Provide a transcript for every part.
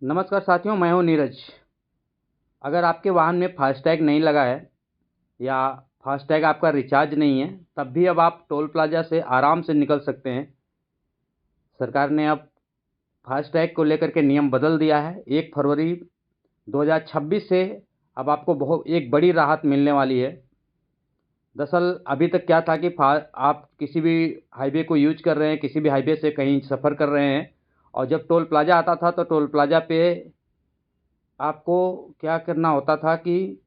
नमस्कार साथियों, मैं हूं नीरज। अगर आपके वाहन में फास्टैग नहीं लगा है या फास्टैग आपका रिचार्ज नहीं है, तब भी अब आप टोल प्लाज़ा से आराम से निकल सकते हैं। सरकार ने अब फास्टैग को लेकर के नियम बदल दिया है। 1 फरवरी 2026 से अब आपको बहुत एक बड़ी राहत मिलने वाली है। दरअसल अभी तक क्या था कि आप किसी भी हाईवे को यूज़ कर रहे हैं, किसी भी हाईवे से कहीं सफ़र कर रहे हैं और जब टोल प्लाज़ा आता था, तो टोल प्लाज़ा पे आपको क्या करना होता था कि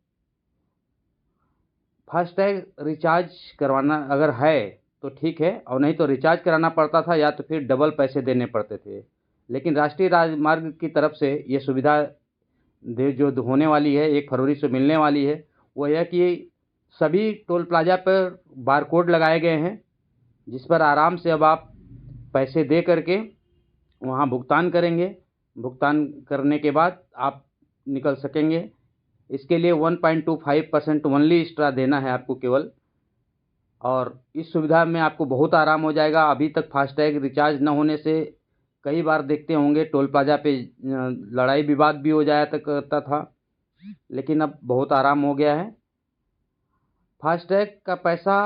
फास्टैग रिचार्ज करवाना अगर है तो ठीक है, और नहीं तो रिचार्ज कराना पड़ता था या तो फिर डबल पैसे देने पड़ते थे। लेकिन राष्ट्रीय राजमार्ग की तरफ से ये सुविधा जो होने वाली है, 1 फरवरी से मिलने वाली है, वो यह कि सभी टोल प्लाज़ा पर बारकोड लगाए गए हैं, जिस पर आराम से अब आप पैसे दे करके वहाँ भुगतान करेंगे। भुगतान करने के बाद आप निकल सकेंगे। इसके लिए 1.25% ओनली एक्स्ट्रा देना है आपको केवल, और इस सुविधा में आपको बहुत आराम हो जाएगा। अभी तक फास्टैग रिचार्ज न होने से कई बार देखते होंगे टोल प्लाज़ा पे लड़ाई विवाद भी हो जाया करता था, लेकिन अब बहुत आराम हो गया है। फास्टैग का पैसा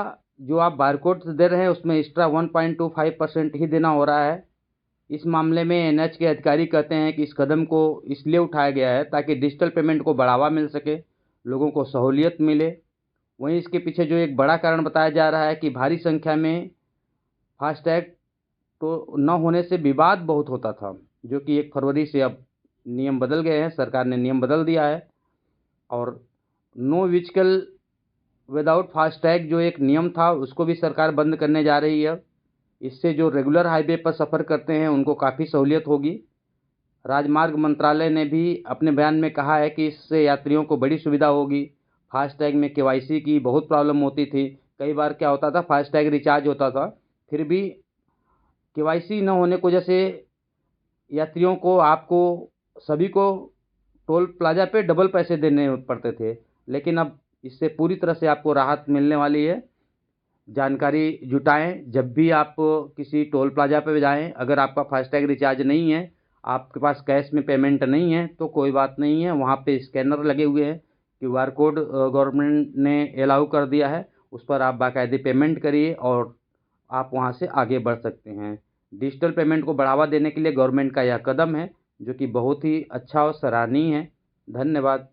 जो आप बारकोड से दे रहे हैं, उसमें एक्स्ट्रा 1.25% ही देना हो रहा है। इस मामले में एनएच के अधिकारी कहते हैं कि इस कदम को इसलिए उठाया गया है ताकि डिजिटल पेमेंट को बढ़ावा मिल सके, लोगों को सहूलियत मिले। वहीं इसके पीछे जो एक बड़ा कारण बताया जा रहा है कि भारी संख्या में फास्टैग तो न होने से विवाद बहुत होता था, जो कि 1 फरवरी से अब नियम बदल गए हैं, सरकार ने नियम बदल दिया है। और नो व्हीकल विदाउट फास्टैग जो एक नियम था, उसको भी सरकार बंद करने जा रही है। इससे जो रेगुलर हाईवे पर सफ़र करते हैं उनको काफ़ी सहूलियत होगी। राजमार्ग मंत्रालय ने भी अपने बयान में कहा है कि इससे यात्रियों को बड़ी सुविधा होगी। फास्टैग में केवाईसी की बहुत प्रॉब्लम होती थी। कई बार क्या होता था, फास्टैग रिचार्ज होता था, फिर भी केवाईसी न होने की वजह से यात्रियों को, आपको, सभी को टोल प्लाज़ा पे डबल पैसे देने पड़ते थे। लेकिन अब इससे पूरी तरह से आपको राहत मिलने वाली है। जानकारी जुटाएँ, जब भी आप किसी टोल प्लाज़ा पे जाएँ, अगर आपका फास्टैग रिचार्ज नहीं है, आपके पास कैश में पेमेंट नहीं है, तो कोई बात नहीं है, वहाँ पे स्कैनर लगे हुए हैं। क्यूआर कोड गवर्नमेंट ने अलाउ कर दिया है, उस पर आप बाकायदे पेमेंट करिए और आप वहाँ से आगे बढ़ सकते हैं। डिजिटल पेमेंट को बढ़ावा देने के लिए गवर्नमेंट का यह कदम है, जो कि बहुत ही अच्छा और सराहनीय है। धन्यवाद।